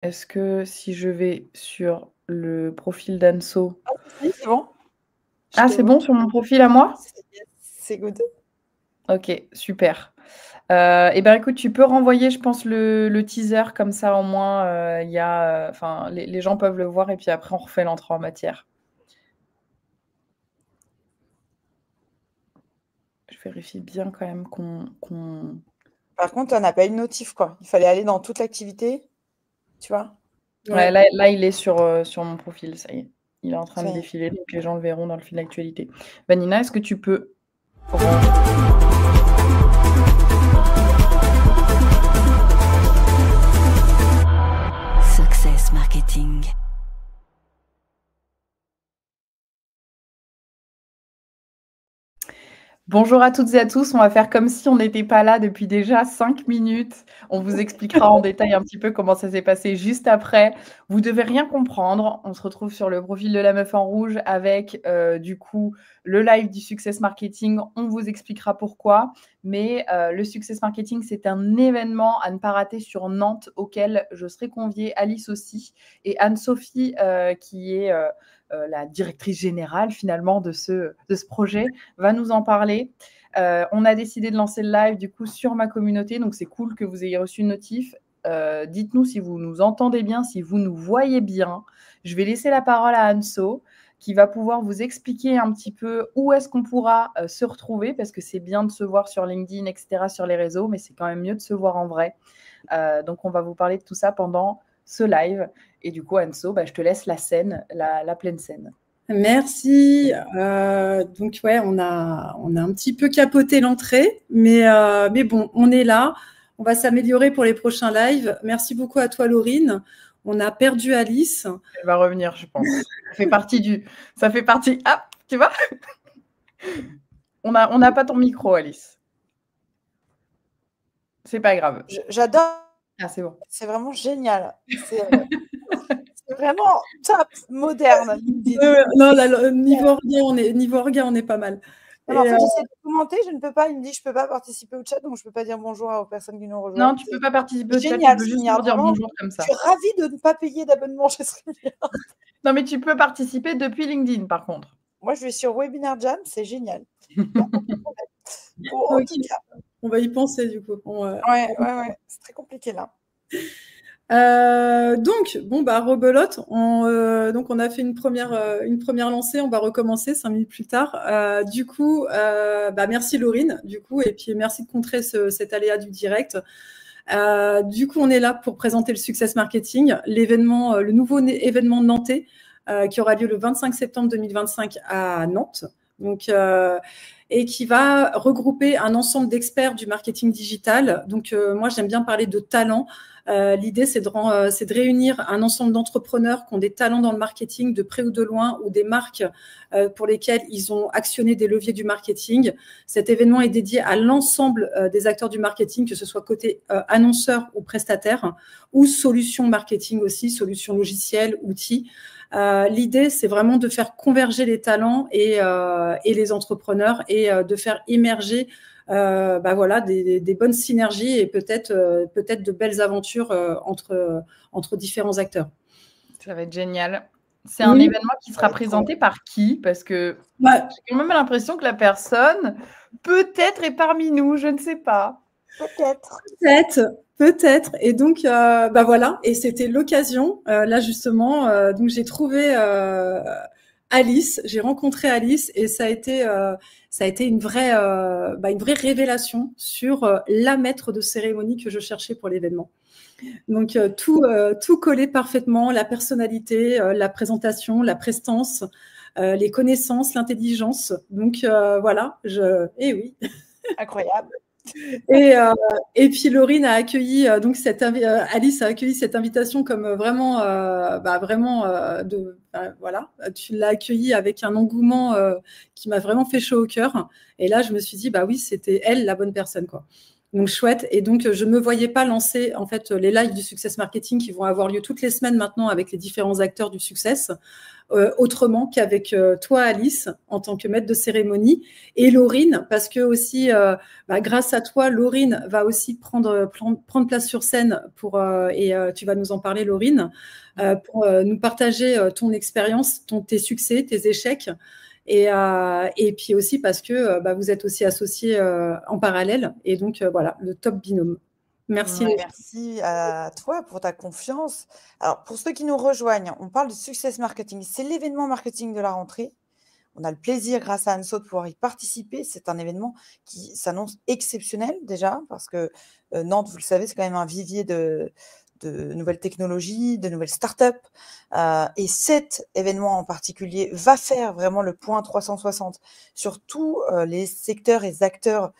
Est-ce que si je vais sur le profil d'Anso Ah si, c'est bon. Je ah, te c'est vois. bon sur mon profil à moi? C'est good. OK, super. Et ben, écoute, tu peux renvoyer, je pense, le teaser comme ça au moins, il y a, enfin, les gens peuvent le voir et puis après on refait l'entrée en matière. Je vérifie bien quand même qu'on Par contre, on n'a pas eu de notif, quoi. Il fallait aller dans toute l'activité, tu vois? ouais, Ouais. là, il est sur mon profil, ça y est. Il est en train Ça de y est. défiler, donc les gens le verront dans le fil d'actualité. Vanina, est-ce que tu peux Success Marketing. Bonjour à toutes et à tous, on va faire comme si on n'était pas là depuis déjà 5 minutes. On vous expliquera en détail un petit peu comment ça s'est passé juste après. Vous devez rien comprendre. On se retrouve sur le profil de la meuf en rouge avec, du coup, le live du Success Marketing. On vous expliquera pourquoi. Mais, le Success Marketing, c'est un événement à ne pas rater sur Nantes auquel je serai conviée, Alice aussi et Anne-Sophie, qui est, la directrice générale finalement de ce projet, va nous en parler. On a décidé de lancer le live du coup sur ma communauté, donc c'est cool que vous ayez reçu une notif. Dites-nous si vous nous entendez bien, si vous nous voyez bien. Je vais laisser la parole à Anso qui va pouvoir vous expliquer un petit peu où est-ce qu'on pourra se retrouver, parce que c'est bien de se voir sur LinkedIn, etc., sur les réseaux, mais c'est quand même mieux de se voir en vrai. Donc on va vous parler de tout ça pendant ce live. Et du coup, Anso, je te laisse la scène, la pleine scène. Merci. Donc ouais, on a un petit peu capoté l'entrée, mais bon, on est là. On va s'améliorer pour les prochains lives. Merci beaucoup à toi, Laurine. On a perdu Alice. Elle va revenir, je pense. Ça fait partie. Ah, tu vois. On n'a pas ton micro, Alice. C'est pas grave. J'adore. Ah, c'est bon. C'est vraiment génial. C'est vraiment top, moderne, LinkedIn. Non, là, niveau orga, on est pas mal. Non, mais en fait, j'essaie de commenter, je ne peux pas. Il me dit je peux pas participer au chat, donc je peux pas dire bonjour aux personnes qui nous rejoignent. Non, tu peux pas participer au chat, tu Génial, peux juste StreamYard. leur dire Vraiment, bonjour comme ça. je suis ravie de ne pas payer d'abonnement chez StreamYard. Non, mais tu peux participer depuis LinkedIn, par contre. Moi, je vais sur Webinar Jam, c'est génial. En tout cas, on va y penser du coup. Ouais, c'est très compliqué là. Donc, bon, rebelote. Donc, on a fait une première lancée. On va recommencer 5 minutes plus tard. Du coup, merci Laurine, du coup, et puis merci de contrer cet aléa du direct. Du coup, on est là pour présenter le Success Marketing, l'événement, le nouveau événement nantais qui aura lieu le 25 septembre 2025 à Nantes. Donc, et qui va regrouper un ensemble d'experts du marketing digital. Donc, moi, j'aime bien parler de talents. L'idée, c'est de réunir un ensemble d'entrepreneurs qui ont des talents dans le marketing de près ou de loin, ou des marques pour lesquelles ils ont actionné des leviers du marketing. Cet événement est dédié à l'ensemble des acteurs du marketing, que ce soit côté annonceurs ou prestataires, ou solutions marketing aussi, solutions logicielles, outils. L'idée, c'est vraiment de faire converger les talents et les entrepreneurs et de faire émerger des bonnes synergies et peut-être de belles aventures entre différents acteurs. Ça va être génial. C'est un événement qui sera présenté par qui? Parce que j'ai quand même l'impression que la personne, peut-être, est parmi nous, je ne sais pas. Peut-être. Et donc, voilà. Et c'était l'occasion, là justement. Donc, j'ai trouvé Alice. J'ai rencontré Alice et ça a été une vraie révélation sur la maître de cérémonie que je cherchais pour l'événement. Donc, tout collait parfaitement, la personnalité, la présentation, la prestance, les connaissances, l'intelligence. Donc, voilà, eh oui. Incroyable. Et puis Laurine a accueilli Alice a accueilli cette invitation comme vraiment voilà, tu l'as accueillie avec un engouement qui m'a vraiment fait chaud au cœur. Et là, je me suis dit oui, c'était elle la bonne personne quoi. Donc, chouette. Et donc, je ne me voyais pas lancer, en fait, les lives du Success Marketing qui vont avoir lieu toutes les semaines maintenant avec les différents acteurs du Success, autrement qu'avec toi, Alice, en tant que maître de cérémonie, et Laurine, parce que aussi, grâce à toi, Laurine va aussi prendre place sur scène et tu vas nous en parler, Laurine, pour nous partager ton expérience, tes succès, tes échecs. Et puis aussi parce que vous êtes aussi associés en parallèle. Et donc, voilà, le top binôme. Merci. Ouais, merci à toi pour ta confiance. Alors, pour ceux qui nous rejoignent, on parle de Success Marketing. C'est l'événement marketing de la rentrée. On a le plaisir, grâce à Anne-Saut, de pouvoir y participer. C'est un événement qui s'annonce exceptionnel déjà, parce que Nantes, vous le savez, c'est quand même un vivier de nouvelles technologies, de nouvelles startups. Et cet événement en particulier va faire vraiment le point 360 sur tous les secteurs et acteurs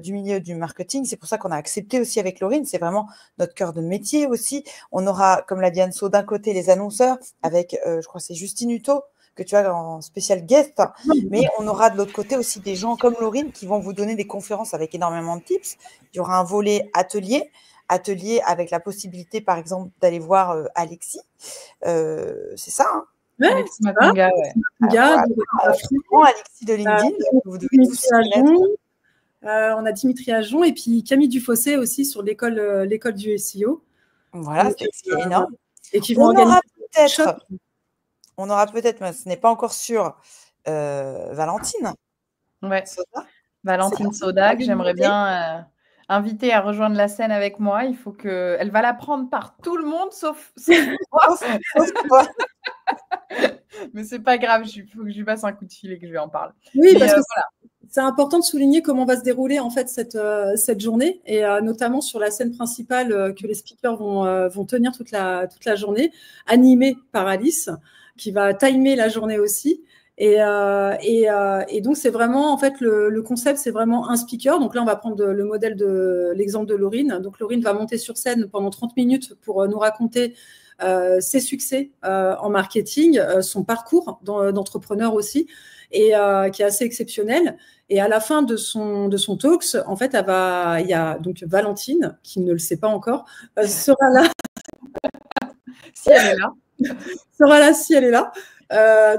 du milieu du marketing. C'est pour ça qu'on a accepté aussi avec Laurine. C'est vraiment notre cœur de métier aussi. On aura, comme l'a dit Anne-Saut, d'un côté les annonceurs avec, je crois que c'est Justine Hutto, que tu as en spécial guest, mais on aura de l'autre côté aussi des gens comme Laurine qui vont vous donner des conférences avec énormément de tips. Il y aura un volet atelier avec la possibilité, par exemple, d'aller voir Alexis. C'est ça, hein? Ouais, Alexis Makonga, ouais. Alexis de LinkedIn, vous devez tous connaître. On a Dimitri Ajon et puis Camille Dufossé aussi sur l'école du SEO. Voilà, c'est énorme. Et qui vont organiser on aura peut-être, mais ce n'est pas encore sûr, Valentine. Ouais. Valentine Soda, que j'aimerais bien inviter à rejoindre la scène avec moi. Il faut que... Elle va la prendre par tout le monde, sauf moi. Mais c'est pas grave, il faut que je lui passe un coup de fil et que je lui en parle. Oui, parce que c'est important de souligner comment va se dérouler en fait cette journée, et notamment sur la scène principale que les speakers vont tenir toute la journée, animée par Alice, qui va timer la journée aussi. Et donc, c'est vraiment, en fait, le concept, c'est vraiment un speaker. Donc là, on va prendre le modèle l'exemple de Laurine. Donc, Laurine va monter sur scène pendant 30 minutes pour nous raconter ses succès en marketing, son parcours d'entrepreneur aussi, et qui est assez exceptionnel. Et à la fin de son talks, en fait, il y a donc Valentine, qui ne le sait pas encore, sera là. Si elle est là. Sera là si elle est là.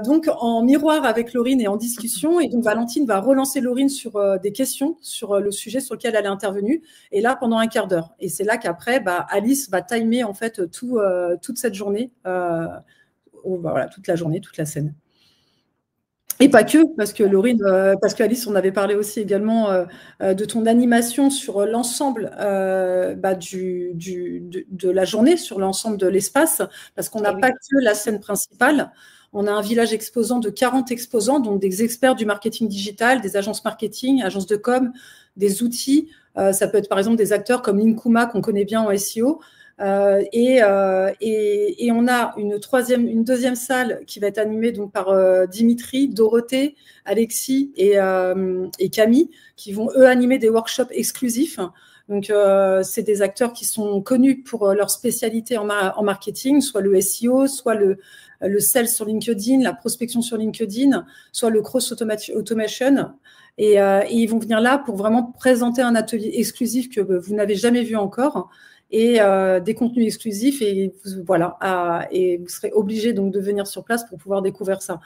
Donc en miroir avec Laurine et en discussion, et donc Valentine va relancer Laurine sur des questions sur le sujet sur lequel elle est intervenue, et là pendant un quart d'heure. Et c'est là qu'après, Alice va timer en fait toute cette journée, voilà, toute la journée, toute la scène. Et pas que, parce que Laurine, parce qu'Alice, on avait parlé aussi également de ton animation sur l'ensemble de la journée, sur l'ensemble de l'espace, parce qu'on n'a pas que la scène principale. On a un village exposant de 40 exposants, donc des experts du marketing digital, des agences marketing, agences de com, des outils. Ça peut être par exemple des acteurs comme Linkuma qu'on connaît bien en SEO. Et on a une deuxième salle qui va être animée donc par Dimitri, Dorothée, Alexis et Camille, qui vont eux animer des workshops exclusifs. Donc c'est des acteurs qui sont connus pour leur spécialité en marketing, soit le SEO, soit le sales sur LinkedIn, la prospection sur LinkedIn, soit le cross automation. Et ils vont venir là pour vraiment présenter un atelier exclusif que vous n'avez jamais vu encore, et des contenus exclusifs, et voilà, et vous serez obligé donc de venir sur place pour pouvoir découvrir ça.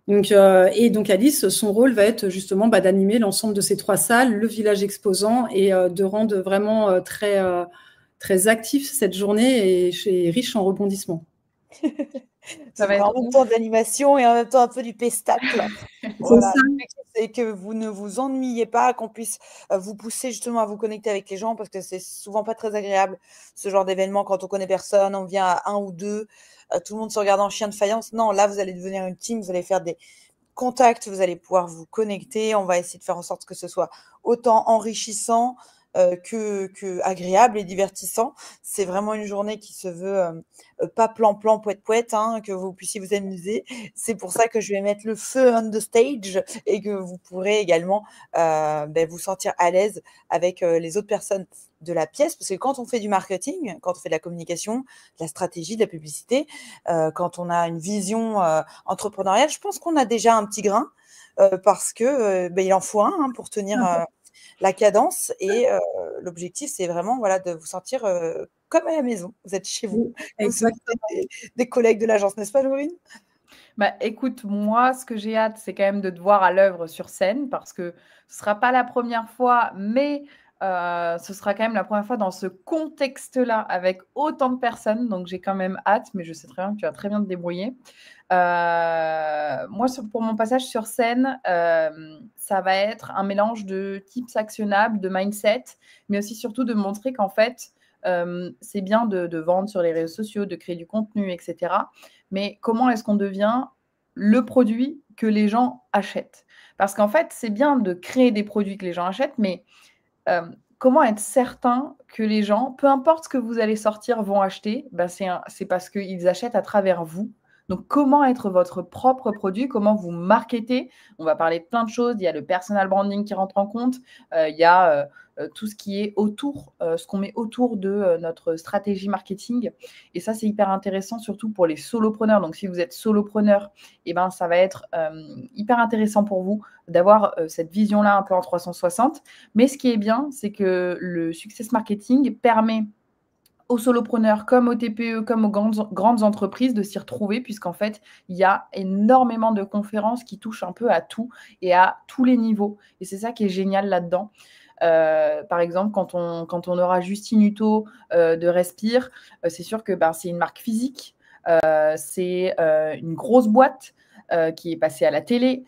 Donc, et donc Alice, son rôle va être justement d'animer l'ensemble de ces 3 salles, le village exposant, et de rendre vraiment très, très actif cette journée, et riche en rebondissements. Ça va être en même temps de l'animation et en même temps un peu du pestacle. Voilà. Et que vous ne vous ennuyez pas, qu'on puisse vous pousser justement à vous connecter avec les gens, parce que c'est souvent pas très agréable ce genre d'événement quand on connaît personne, on vient à 1 ou 2, tout le monde se regarde en chien de faïence. Non, là vous allez devenir une team, vous allez faire des contacts, vous allez pouvoir vous connecter. On va essayer de faire en sorte que ce soit autant enrichissant que agréable et divertissant. C'est vraiment une journée qui se veut pas plan-plan, poète-poète, hein, que vous puissiez vous amuser. C'est pour ça que je vais mettre le feu on the stage, et que vous pourrez également vous sentir à l'aise avec les autres personnes de la pièce, parce que quand on fait du marketing, quand on fait de la communication, de la stratégie, de la publicité, quand on a une vision entrepreneuriale, je pense qu'on a déjà un petit grain, parce que il en faut un pour tenir la cadence. Et l'objectif, c'est vraiment de vous sentir comme à la maison. Vous êtes chez vous. Exactement. Des collègues de l'agence, n'est-ce pas, Laurine? Bah, écoute, moi, ce que j'ai hâte, c'est quand même de te voir à l'œuvre sur scène parce que ce sera pas la première fois, mais ce sera quand même la première fois dans ce contexte-là avec autant de personnes. Donc, j'ai quand même hâte, mais je sais très bien que tu vas très bien te débrouiller. Moi, pour mon passage sur scène, ça va être un mélange de tips actionnables, de mindset, mais aussi surtout de montrer qu'en fait, c'est bien de vendre sur les réseaux sociaux, de créer du contenu, etc. Mais comment est-ce qu'on devient le produit que les gens achètent? Parce qu'en fait, c'est bien de créer des produits que les gens achètent, mais comment être certain que les gens, peu importe ce que vous allez sortir, vont acheter? Ben, c'est parce qu'ils achètent à travers vous. Donc, comment être votre propre produit? Comment vous marketez? On va parler de plein de choses. Il y a le personal branding qui rentre en compte. Il y a tout ce qui est autour, ce qu'on met autour de notre stratégie marketing. Et ça, c'est hyper intéressant, surtout pour les solopreneurs. Donc, si vous êtes solopreneur, eh ben, ça va être hyper intéressant pour vous d'avoir cette vision-là un peu en 360. Mais ce qui est bien, c'est que le success marketing permet aux solopreneurs comme aux TPE, comme aux grandes entreprises de s'y retrouver, puisqu'en fait, il y a énormément de conférences qui touchent un peu à tout et à tous les niveaux. Et c'est ça qui est génial là-dedans. Par exemple, quand on aura Justine Hutto de Respire, c'est sûr que c'est une marque physique, c'est une grosse boîte qui est passée à la télé,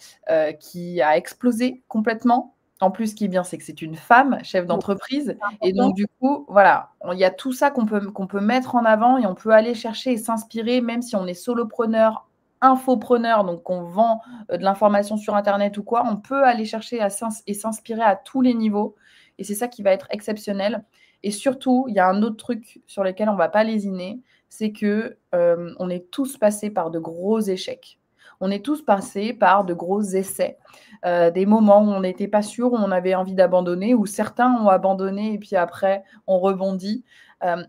qui a explosé complètement. En plus, ce qui est bien, c'est que c'est une femme chef d'entreprise. Et donc, du coup, voilà, il y a tout ça qu'on peut mettre en avant et on peut aller chercher et s'inspirer, même si on est solopreneur, infopreneur, donc qu'on vend de l'information sur Internet ou quoi, on peut aller chercher et s'inspirer à tous les niveaux. Et c'est ça qui va être exceptionnel. Et surtout, il y a un autre truc sur lequel on ne va pas lésiner, c'est que on est tous passés par de gros échecs. On est tous passés par de gros essais, des moments où on n'était pas sûr, où on avait envie d'abandonner, où certains ont abandonné et puis après, on rebondit.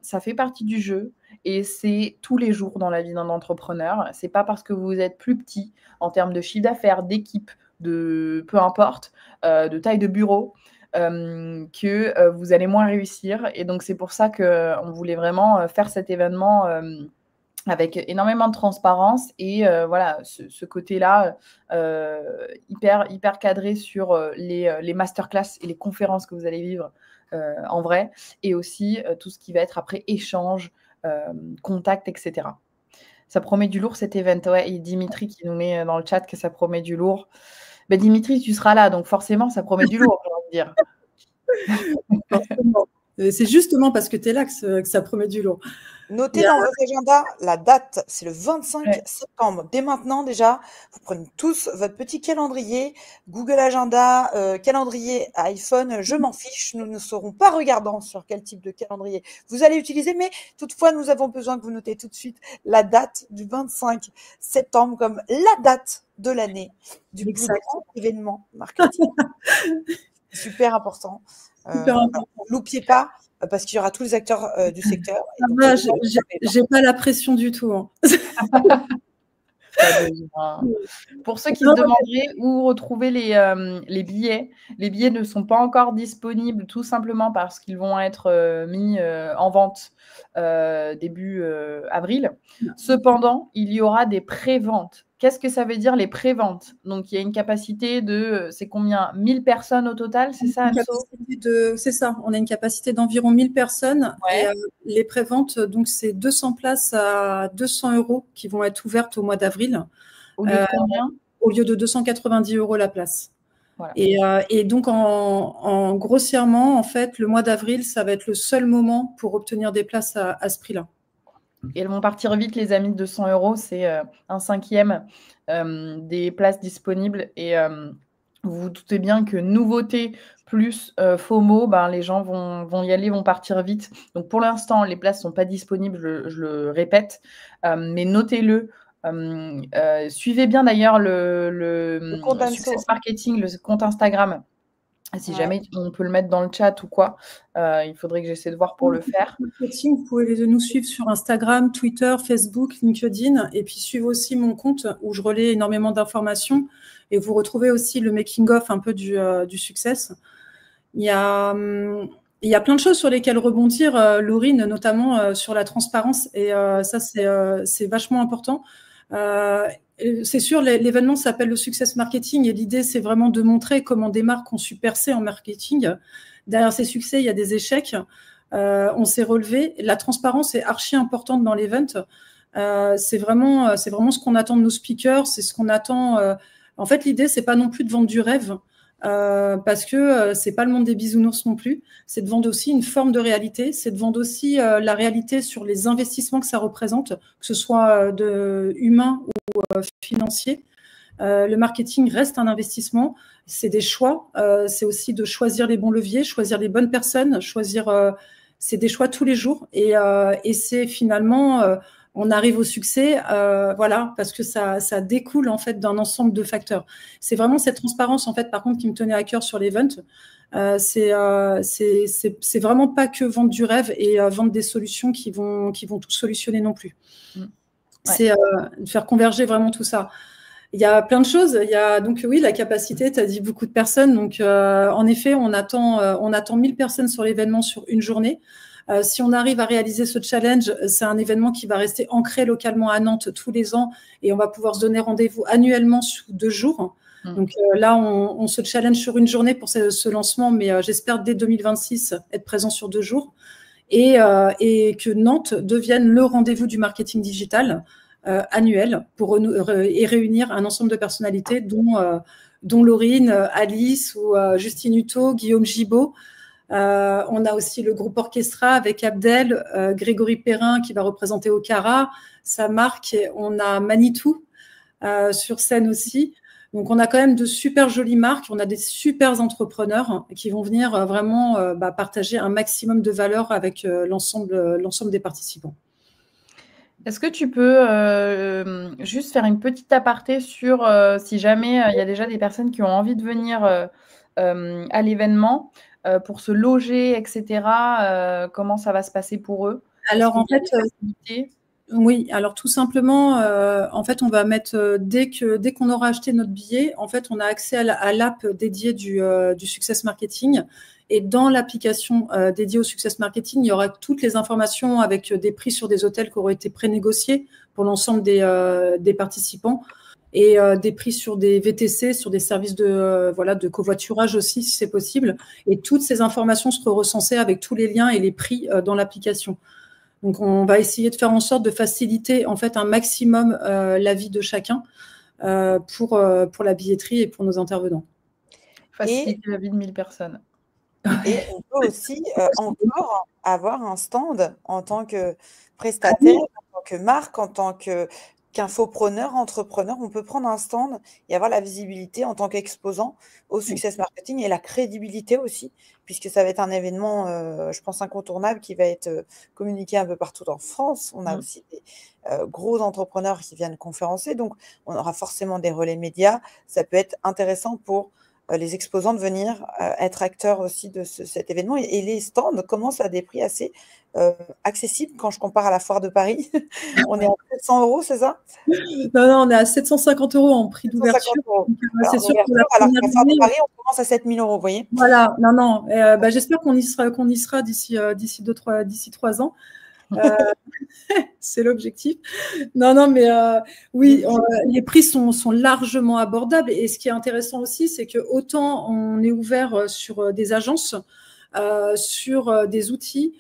Ça fait partie du jeu et c'est tous les jours dans la vie d'un entrepreneur. Ce n'est pas parce que vous êtes plus petit en termes de chiffre d'affaires, d'équipe, de peu importe, de taille de bureau, que vous allez moins réussir. Et donc, c'est pour ça qu'on voulait vraiment faire cet événement avec énormément de transparence et voilà, ce côté-là hyper cadré sur les masterclass et les conférences que vous allez vivre en vrai, et aussi tout ce qui va être après échange, contact, etc. Ça promet du lourd cet event, ouais. Et Dimitri qui nous met dans le chat que ça promet du lourd. Ben, Dimitri, tu seras là, donc forcément, ça promet du lourd, j'ai envie de dire. Forcément. C'est justement parce que tu es là que ça promet du lourd. Notez dans votre agenda la date, c'est le 25 septembre. Dès maintenant déjà, vous prenez tous votre petit calendrier, Google Agenda, calendrier iPhone, je m'en fiche, nous ne serons pas regardants sur quel type de calendrier vous allez utiliser, mais toutefois, nous avons besoin que vous notez tout de suite la date du 25 septembre comme la date de l'année du plus grand événement marketing. Super important. Loupiez pas, parce qu'il y aura tous les acteurs du secteur. J'ai pas la pression du tout. Hein. Pour ceux qui se demanderaient où retrouver les billets ne sont pas encore disponibles tout simplement parce qu'ils vont être mis en vente début avril. Cependant, il y aura des pré-ventes. Qu'est-ce que ça veut dire les pré-ventes? Donc, il y a une capacité de, c'est combien? 1000 personnes au total, c'est ça, Anso? C'est ça, on a une capacité d'environ 1000 personnes. Ouais. Et les pré-ventes, donc c'est 200 places à 200 € qui vont être ouvertes au mois d'avril. Au lieu de combien? Au lieu de 290 € la place. Voilà. Et donc, en grossièrement, en fait, le mois d'avril, ça va être le seul moment pour obtenir des places à ce prix-là. Et elles vont partir vite, les amis, 200 €, c'est un cinquième des places disponibles. Et vous vous doutez bien que nouveauté plus FOMO, les gens vont y aller, vont partir vite. Donc, pour l'instant, les places ne sont pas disponibles, je le répète, mais notez-le. Suivez bien d'ailleurs le Success Marketing, le compte Instagram. Si jamais on peut le mettre dans le chat ou quoi, il faudrait que j'essaie de voir pour le faire. Vous pouvez nous suivre sur Instagram, Twitter, Facebook, LinkedIn, et puis suivre aussi mon compte où je relais énormément d'informations. Et vous retrouvez aussi le making-of un peu du Success. Il y a, il y a plein de choses sur lesquelles rebondir, Laurine, notamment sur la transparence. Et ça, c'est vachement important. C'est sûr, l'événement s'appelle le Success Marketing et l'idée, c'est vraiment de montrer comment des marques ont su percer en marketing. Derrière ces succès, il y a des échecs. On s'est relevé. La transparence est archi importante dans l'event. C'est vraiment ce qu'on attend de nos speakers. C'est ce qu'on attend. En fait, l'idée, c'est pas non plus de vendre du rêve. Parce que c'est pas le monde des bisounours non plus, c'est de vendre aussi une forme de réalité, c'est de vendre aussi la réalité sur les investissements que ça représente, que ce soit humain ou financier. Le marketing reste un investissement, c'est des choix, c'est aussi de choisir les bons leviers, choisir les bonnes personnes, c'est des choix tous les jours et c'est finalement on arrive au succès, voilà, parce que ça découle en fait d'un ensemble de facteurs. C'est vraiment cette transparence en fait, par contre, qui me tenait à cœur sur l'event. C'est vraiment pas que vendre du rêve et vendre des solutions qui vont tout solutionner non plus. Ouais. C'est de faire converger vraiment tout ça. Il y a plein de choses. Il y a donc oui la capacité. Tu as dit beaucoup de personnes. Donc en effet, on attend 1000 personnes sur l'événement sur une journée. Si on arrive à réaliser ce challenge, c'est un événement qui va rester ancré localement à Nantes tous les ans et on va pouvoir se donner rendez-vous annuellement sous 2 jours. Donc là, on se challenge sur une journée pour ce lancement, mais j'espère dès 2026 être présent sur 2 jours et que Nantes devienne le rendez-vous du marketing digital annuel pour réunir un ensemble de personnalités dont Laurine, Alice ou Justine Hutto, Guillaume Gibaud. On a aussi le groupe Orchestra avec Abdel, Grégory Perrin qui va représenter Okara, sa marque. On a Manitou sur scène aussi. Donc, on a quand même de super jolies marques. On a des super entrepreneurs qui vont venir vraiment partager un maximum de valeur avec l'ensemble des participants. Est-ce que tu peux juste faire une petite aparté sur si jamais il y a déjà des personnes qui ont envie de venir à l'événement pour se loger, etc. Comment ça va se passer pour eux? Alors, en fait, oui, alors tout simplement, en fait, on va mettre dès qu'on aura acheté notre billet, en fait, on a accès à l'app dédiée du Success Marketing. Et dans l'application dédiée au Success Marketing, il y aura toutes les informations avec des prix sur des hôtels qui auraient été prénégociés pour l'ensemble des participants et des prix sur des VTC, sur des services de covoiturage aussi, si c'est possible. Et toutes ces informations seront recensées avec tous les liens et les prix dans l'application. Donc, on va essayer de faire en sorte de faciliter en fait un maximum la vie de chacun pour la billetterie et pour nos intervenants. Faciliter la vie de 1000 personnes. Et on peut aussi encore avoir un stand en tant que prestataire, en tant que marque, en tant qu'infopreneur, entrepreneur. On peut prendre un stand et avoir la visibilité en tant qu'exposant au Success Marketing et la crédibilité aussi, puisque ça va être un événement, je pense, incontournable qui va être communiqué un peu partout en France. On a aussi des gros entrepreneurs qui viennent conférencer, donc on aura forcément des relais médias. Ça peut être intéressant pour les exposants de venir être acteurs aussi de cet événement. Et les stands commencent à des prix assez accessibles quand je compare à la foire de Paris. On est à 700 €, c'est ça? Non, on est à 750 € en prix d'ouverture. C'est sûr que alors qu'à la foire de Paris, on commence à 7000 €, vous voyez? Voilà, non. J'espère qu'on y sera d'ici 3 ans. C'est l'objectif. Non, mais oui, les prix sont largement abordables. Et ce qui est intéressant aussi, c'est que autant on est ouvert sur des agences, sur des outils,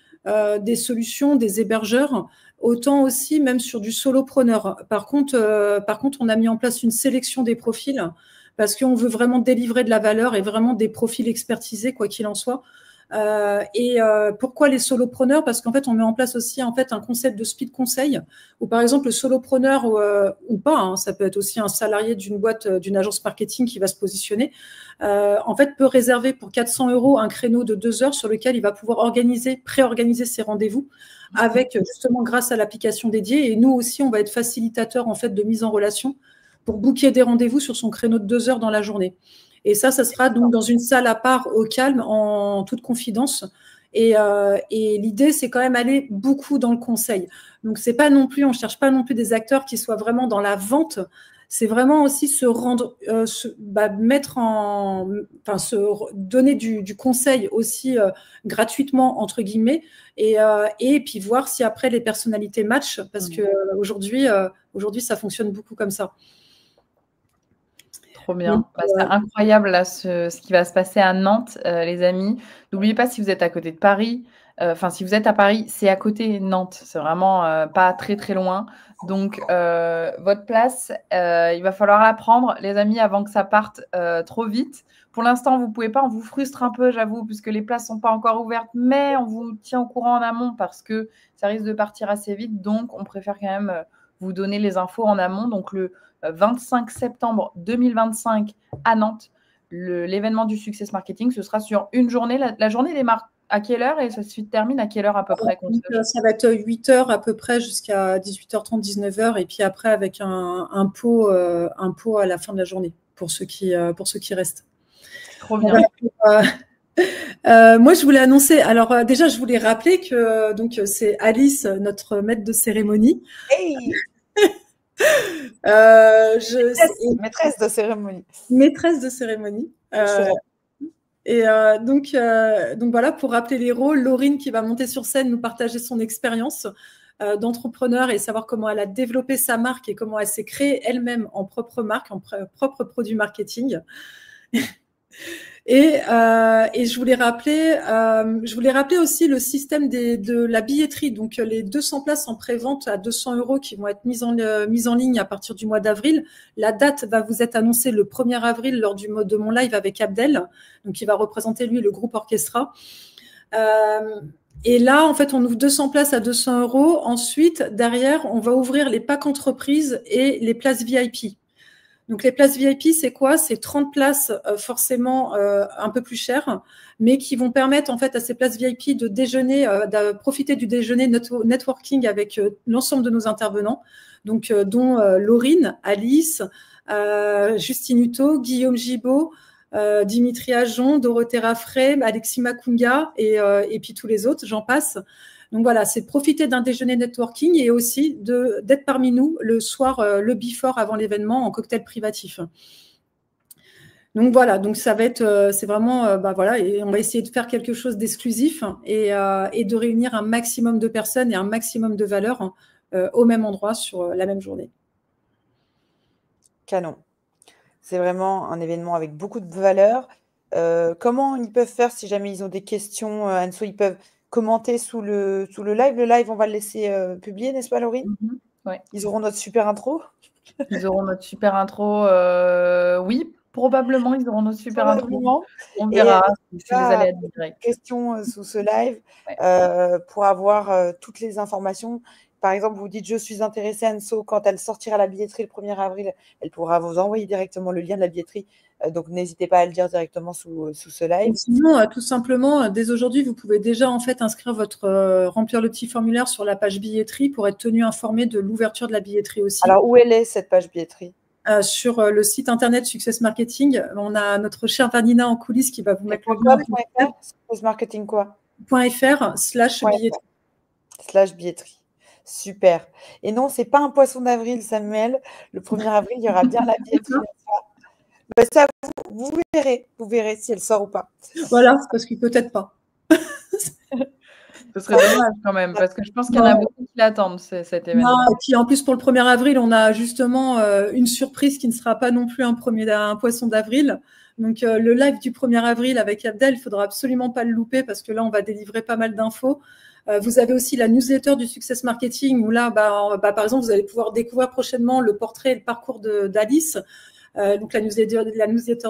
des solutions, des hébergeurs, autant aussi même sur du solopreneur. Par contre, on a mis en place une sélection des profils parce qu'on veut vraiment délivrer de la valeur et vraiment des profils expertisés, quoi qu'il en soit. Pourquoi les solopreneurs? Parce qu'en fait, on met en place aussi en fait un concept de speed conseil où par exemple le solopreneur ou pas, hein, ça peut être aussi un salarié d'une boîte, d'une agence marketing qui va se positionner, en fait peut réserver pour 400 € un créneau de 2 heures sur lequel il va pouvoir préorganiser ses rendez-vous avec justement grâce à l'application dédiée. Et nous aussi, on va être facilitateur en fait de mise en relation pour booker des rendez-vous sur son créneau de 2 heures dans la journée. Et ça sera donc dans une salle à part, au calme, en toute confidence. Et l'idée, c'est quand même aller beaucoup dans le conseil. Donc, c'est pas non plus, on cherche pas non plus des acteurs qui soient vraiment dans la vente. c'est vraiment aussi se rendre, donner du conseil aussi gratuitement, entre guillemets, et puis voir si après les personnalités matchent, parce que aujourd'hui, ça fonctionne beaucoup comme ça. Trop bien. C'est incroyable là, ce qui va se passer à Nantes, les amis. N'oubliez pas, si vous êtes à côté de Paris, si vous êtes à Paris, c'est à côté de Nantes. C'est vraiment pas très très loin. Donc, votre place, il va falloir la prendre, les amis, avant que ça parte trop vite. Pour l'instant, vous ne pouvez pas, on vous frustre un peu, j'avoue, puisque les places ne sont pas encore ouvertes, mais on vous tient au courant en amont parce que ça risque de partir assez vite. Donc, on préfère quand même vous donner les infos en amont. Donc, le 25 septembre 2025 à Nantes, l'événement du Success Marketing, ce sera sur une journée. La journée démarre à quelle heure et ça se termine à quelle heure à peu près? Ça va être 8 heures à peu près jusqu'à 18h30, 19h, et puis après avec un pot à la fin de la journée pour ceux qui restent. Trop bien. Moi, je voulais annoncer. Alors, déjà, je voulais rappeler que c'est Alice, notre maître de cérémonie. Hey maîtresse de cérémonie. Maîtresse de cérémonie. Donc voilà, pour rappeler les rôles, Laurine qui va monter sur scène nous partager son expérience d'entrepreneur et savoir comment elle a développé sa marque et comment elle s'est créée elle-même en propre marque, en propre produit marketing. Et je voulais rappeler aussi le système de la billetterie. Donc, les 200 places en pré-vente à 200 € qui vont être mises en ligne à partir du mois d'avril. La date va vous être annoncée le 1er avril lors de mon live avec Abdel. Donc, il va représenter, lui, le groupe Orchestra. Et là, en fait, on ouvre 200 places à 200 €. Ensuite, derrière, on va ouvrir les packs entreprises et les places VIP. Donc, les places VIP, c'est quoi? C'est 30 places forcément un peu plus chères, mais qui vont permettre en fait à ces places VIP de déjeuner, de profiter du déjeuner networking avec l'ensemble de nos intervenants, donc dont Laurine, Alice, Justine Hutto, Guillaume Gibaud, Dimitri Ajon, Dorothée Raffray, Alexis Makunga et puis tous les autres, j'en passe. Donc voilà, c'est de profiter d'un déjeuner networking et aussi d'être parmi nous le soir, le before avant l'événement en cocktail privatif. Donc voilà, donc ça va être, c'est vraiment, voilà, et on va essayer de faire quelque chose d'exclusif et de réunir un maximum de personnes et un maximum de valeurs au même endroit sur la même journée. Canon. C'est vraiment un événement avec beaucoup de valeurs. Comment ils peuvent faire si jamais ils ont des questions, Anso, ils peuvent commenter sous le live. Le live, on va le laisser publier, n'est-ce pas, Laurine? Ouais. Ils auront notre super intro. Ils auront notre super intro. Oui, probablement, ils auront notre super intro. On verra si vous allez être direct. Questions sous ce live pour avoir toutes les informations. Par exemple, vous dites « Je suis intéressée, Anso ». Quand elle sortira la billetterie le 1er avril, elle pourra vous envoyer directement le lien de la billetterie. Donc, n'hésitez pas à le dire directement sous ce live. Et sinon, tout simplement, dès aujourd'hui, vous pouvez déjà en fait inscrire remplir le petit formulaire sur la page billetterie pour être tenu informé de l'ouverture de la billetterie aussi. Alors, où elle est, cette page billetterie? Sur le site internet Success Marketing. On a notre chère Vanina en coulisses qui va vous mettre le lien. Success Marketing quoi? .fr/billetterie. Super. Et non, c'est pas un poisson d'avril, Samuel. Le 1er avril, il y aura bien la billetterie. Ça, vous verrez si elle sort ou pas. Voilà, parce que peut-être pas. Ce serait dommage quand même, parce que je pense qu'il y en a beaucoup qui l'attendent, cet événement. Et puis en plus, pour le 1er avril, on a justement une surprise qui ne sera pas non plus un poisson d'avril. Donc, le live du 1er avril avec Abdel, il ne faudra absolument pas le louper parce que là, on va délivrer pas mal d'infos. Vous avez aussi la newsletter du Success Marketing où là, par exemple, vous allez pouvoir découvrir prochainement le portrait et le parcours d'Alice. Donc, la newsletter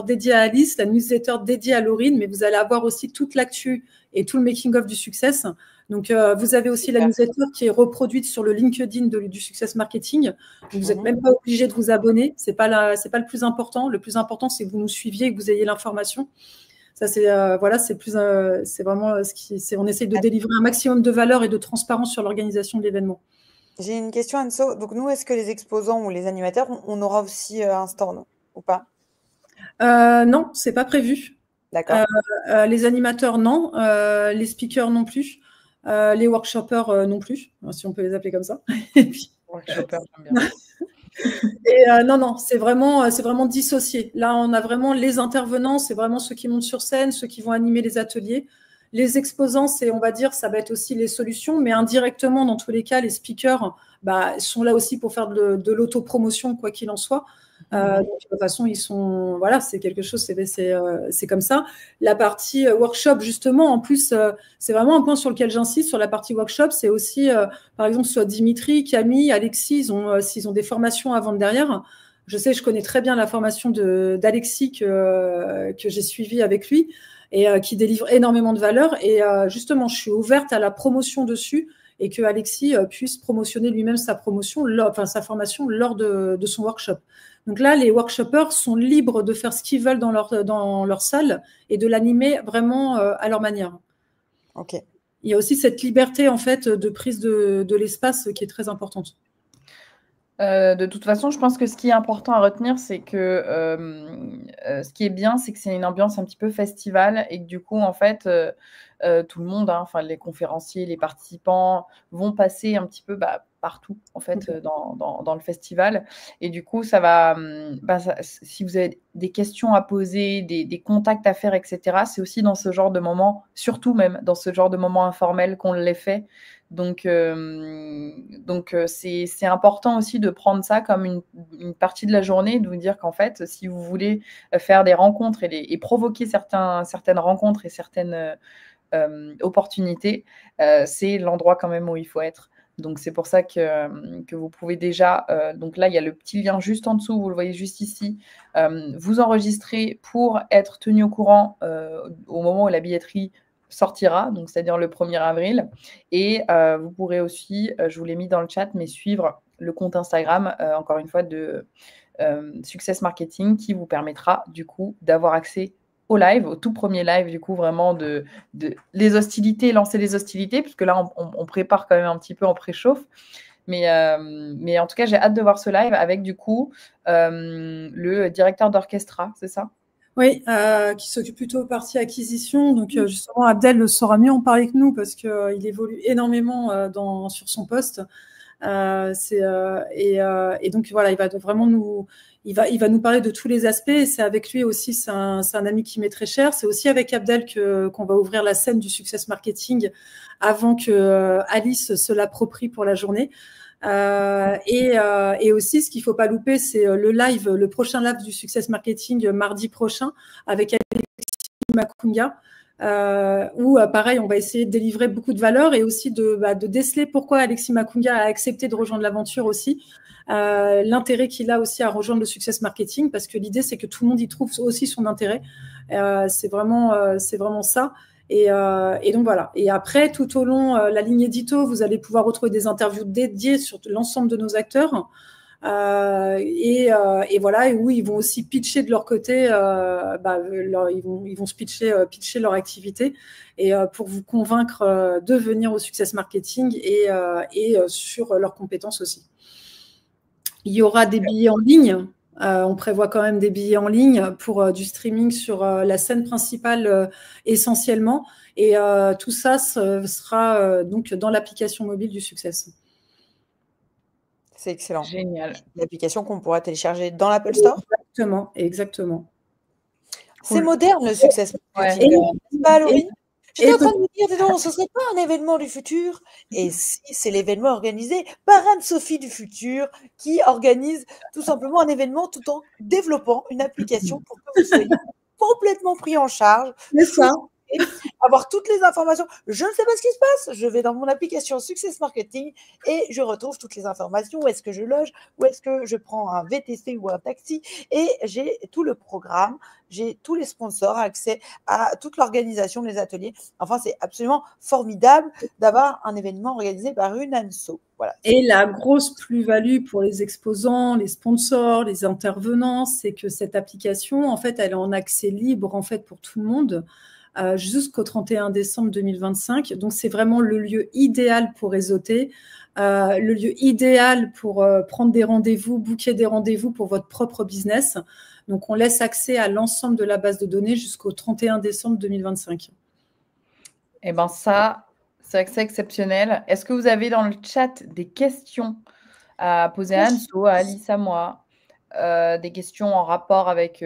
dédiée à Alice, la newsletter dédiée à Laurine, mais vous allez avoir aussi toute l'actu et tout le making-of du Success. Donc, vous avez aussi la newsletter qui est reproduite sur le LinkedIn du Success Marketing. Donc, vous n'êtes même pas obligé de vous abonner. C'est pas le plus important. Le plus important, c'est que vous nous suiviez et que vous ayez l'information. Ça, c'est vraiment on essaye de délivrer un maximum de valeur et de transparence sur l'organisation de l'événement. J'ai une question, Anso. Donc, nous, est-ce que les exposants ou les animateurs, on aura aussi un stand ou pas? Non, c'est pas prévu. D'accord. Les animateurs, non. Les speakers, non plus. Les workshoppers, non plus, si on peut les appeler comme ça. Workshoppers, j'aime bien. Et non, non, c'est vraiment dissocié. Là, on a vraiment les intervenants, c'est vraiment ceux qui montent sur scène, ceux qui vont animer les ateliers. Les exposants, c'est, on va dire, ça va être aussi les solutions, mais indirectement, dans tous les cas, les speakers sont là aussi pour faire de l'autopromotion, quoi qu'il en soit. Donc, de toute façon, ils sont, voilà, c'est quelque chose, c'est comme ça. La partie workshop, justement, en plus, c'est vraiment un point sur lequel j'insiste sur la partie workshop. C'est aussi, par exemple, soit Dimitri, Camille, Alexis, s'ils ont des formations avant de derrière. Je connais très bien la formation d'Alexis que j'ai suivie avec lui et qui délivre énormément de valeur. Et justement, je suis ouverte à la promotion dessus et que Alexis puisse promotionner lui-même sa formation lors de son workshop. Donc là, les workshoppers sont libres de faire ce qu'ils veulent dans leur salle et de l'animer vraiment à leur manière. Ok. Il y a aussi cette liberté en fait de prise de l'espace qui est très importante. De toute façon, je pense que ce qui est important à retenir, c'est que ce qui est bien, c'est que c'est une ambiance un petit peu festival et que du coup, en fait, tout le monde, enfin les conférenciers, les participants vont passer un petit peu partout en fait dans le festival. Et du coup, ça va, si vous avez des questions à poser, des contacts à faire, etc., c'est aussi dans ce genre de moment, surtout même dans ce genre de moment informel qu'on les fait. Donc c'est important aussi de prendre ça comme une partie de la journée, de vous dire qu'en fait, si vous voulez faire des rencontres et provoquer certaines rencontres et certaines opportunités, c'est l'endroit quand même où il faut être. Donc c'est pour ça que vous pouvez déjà, donc là il y a le petit lien juste en dessous, vous le voyez juste ici, vous enregistrer pour être tenu au courant au moment où la billetterie sortira, donc c'est-à-dire le 1er avril. Et vous pourrez aussi, je vous l'ai mis dans le chat, mais suivre le compte Instagram, encore une fois, de Success Marketing, qui vous permettra du coup d'avoir accès au live, au tout premier live, du coup, vraiment de les hostilités, lancer les hostilités, puisque là, on prépare quand même un petit peu en préchauffe. Mais en tout cas, j'ai hâte de voir ce live avec, du coup, le directeur d'orchestra, c'est ça ? Oui, qui s'occupe plutôt partie acquisition. Donc, justement, Abdel saura mieux en parler que nous parce qu'il évolue énormément sur son poste. Et donc, voilà, il va vraiment il va nous parler de tous les aspects. Et c'est avec lui aussi, c'est un ami qui m'est très cher. C'est aussi avec Abdel qu'on va ouvrir la scène du Success Marketing avant que Alice se l'approprie pour la journée. Et aussi, ce qu'il ne faut pas louper, c'est le prochain live du Success Marketing mardi prochain avec Alexis Makunga, où pareil, on va essayer de délivrer beaucoup de valeur et aussi de déceler pourquoi Alexis Makunga a accepté de rejoindre l'aventure aussi, l'intérêt qu'il a aussi à rejoindre le Success Marketing, parce que l'idée, c'est que tout le monde y trouve aussi son intérêt. C'est vraiment ça. Et donc voilà. Et après, tout au long la ligne édito, vous allez pouvoir retrouver des interviews dédiées sur l'ensemble de nos acteurs. Et voilà, et où ils vont aussi pitcher de leur côté, ils vont se pitcher leur activité et pour vous convaincre de venir au Success Marketing et sur leurs compétences aussi. Il y aura des billets en ligne. On prévoit quand même des billets en ligne pour du streaming sur la scène principale essentiellement. Et tout ça sera donc dans l'application mobile du Success. C'est excellent. Génial. L'application qu'on pourra télécharger dans l'Apple Store. Exactement. C'est moderne le Success Marketing. Ouais. Pas, Laurine ? J'étais en train de me dire, dis donc, ce serait pas un événement du futur? Et si c'est l'événement organisé par Anne-Sophie du futur qui organise tout simplement un événement tout en développant une application pour que vous soyez complètement pris en charge. C'est ça. Avoir toutes les informations. Je ne sais pas ce qui se passe. Je vais dans mon application Success Marketing et je retrouve toutes les informations. Où est-ce que je loge? Où est-ce que je prends un VTC ou un taxi? Et j'ai tout le programme. J'ai tous les sponsors, accès à toute l'organisation des ateliers. Enfin, c'est absolument formidable d'avoir un événement organisé par une ANSO. Voilà. Et la grosse plus-value pour les exposants, les sponsors, les intervenants, c'est que cette application, en fait, elle est en accès libre en fait, pour tout le monde. Jusqu'au 31 décembre 2025. Donc, c'est vraiment le lieu idéal pour réseauter, le lieu idéal pour prendre des rendez-vous, booker des rendez-vous pour votre propre business. Donc, on laisse accès à l'ensemble de la base de données jusqu'au 31 décembre 2025. Eh bien, ça, c'est exceptionnel. Est-ce que vous avez dans le chat des questions à poser à Anso, à Alice, à moi, des questions en rapport avec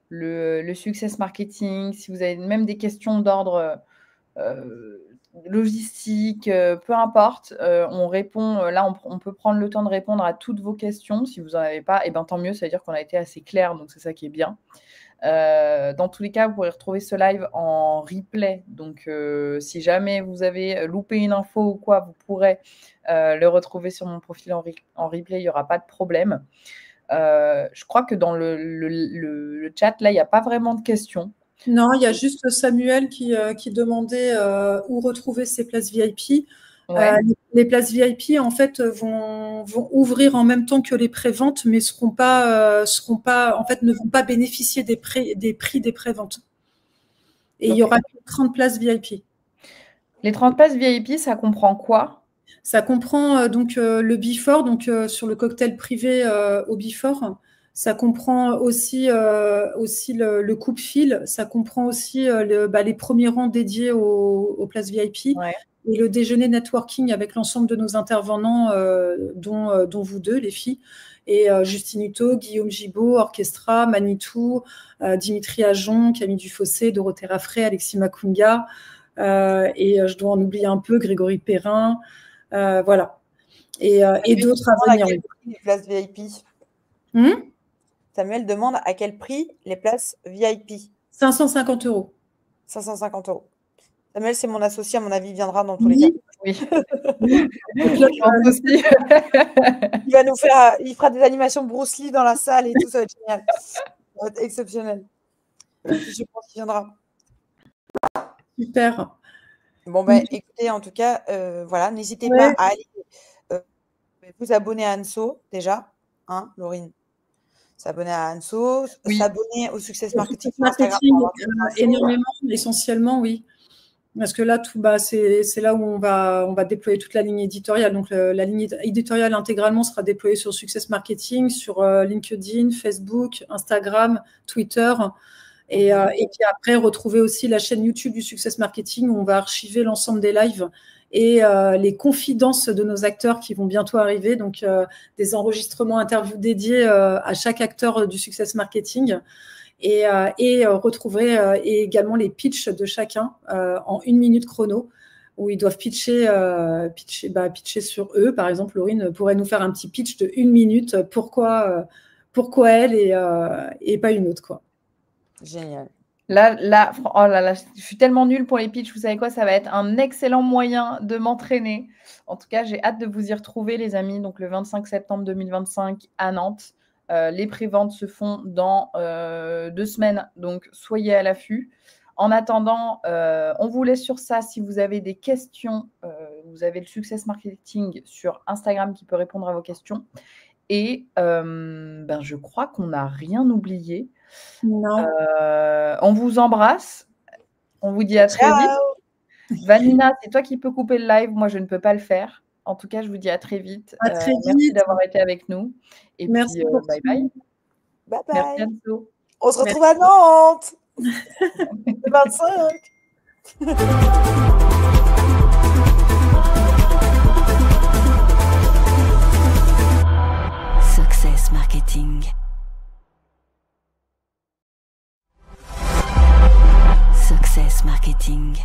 le success marketing, si vous avez même des questions d'ordre logistique, peu importe, on répond. Là, on peut prendre le temps de répondre à toutes vos questions. Si vous n'en avez pas, tant mieux, ça veut dire qu'on a été assez clair, donc c'est ça qui est bien. Dans tous les cas, vous pourrez retrouver ce live en replay. Donc, si jamais vous avez loupé une info ou quoi, vous pourrez le retrouver sur mon profil en replay. Il n'y aura pas de problème. Je crois que dans le chat, là, il n'y a pas vraiment de questions. Non, il y a juste Samuel qui demandait où retrouver ces places VIP. Ouais. Les places VIP, en fait, vont ouvrir en même temps que les préventes, mais en fait, ne vont pas bénéficier des prix des préventes. Et il y aura 30 places VIP. Les 30 places VIP, ça comprend quoi? Ça comprend donc le Before, donc sur le cocktail privé au Before. Ça comprend aussi le coupe-fil. Ça comprend aussi les premiers rangs dédiés aux places VIP. Ouais. Et le déjeuner networking avec l'ensemble de nos intervenants, dont vous deux, les filles, et Justine Hutto, Guillaume Gibaud, Orchestra, Manitou, Dimitri Ajon, Camille Dufossé, Dorothée Raffray, Alexis Makunga, et je dois en oublier un peu, Grégory Perrin, voilà. Et d'autres à venir. Les places VIP. Samuel demande à quel prix les places VIP. 550 €. 550 €. Samuel, c'est mon associé, à mon avis, il viendra dans tous les cas. Oui. Il fera des animations Bruce Lee dans la salle et tout, ça va être génial. Ça va être exceptionnel. Je pense qu'il viendra. Super. Bon, ben, écoutez, en tout cas, voilà, n'hésitez pas à aller vous abonner à Anso, déjà, hein, Laurine. S'abonner à Anso, s'abonner au Success Marketing. Énormément, essentiellement, oui. Parce que là, c'est là où on va déployer toute la ligne éditoriale. Donc, la ligne éditoriale intégralement sera déployée sur Success Marketing, sur LinkedIn, Facebook, Instagram, Twitter. Et puis après, retrouver aussi la chaîne YouTube du Success Marketing où on va archiver l'ensemble des lives et les confidences de nos acteurs qui vont bientôt arriver. Donc, des enregistrements interviews dédiés à chaque acteur du Success Marketing. Et retrouver également les pitchs de chacun en 1 minute chrono, où ils doivent pitcher sur eux. Par exemple, Laurine pourrait nous faire un petit pitch de 1 minute, pourquoi elle et pas une autre, quoi. Génial. Là, oh là là, je suis tellement nulle pour les pitchs. Vous savez quoi, ça va être un excellent moyen de m'entraîner. En tout cas, j'ai hâte de vous y retrouver, les amis. Donc, le 25 septembre 2025 à Nantes. Les préventes se font dans 2 semaines, donc soyez à l'affût. En attendant, on vous laisse sur ça. Si vous avez des questions, vous avez le Success Marketing sur Instagram qui peut répondre à vos questions. Et je crois qu'on n'a rien oublié. Non. On vous embrasse. On vous dit à très vite. Vanina, c'est toi qui peux couper le live. Moi, je ne peux pas le faire. En tout cas, je vous dis à très vite. Merci d'avoir été avec nous. Et merci puis, bye bye. Bye bye. Merci Anso. On se retrouve à Nantes. Le 25. Success Marketing. Success Marketing.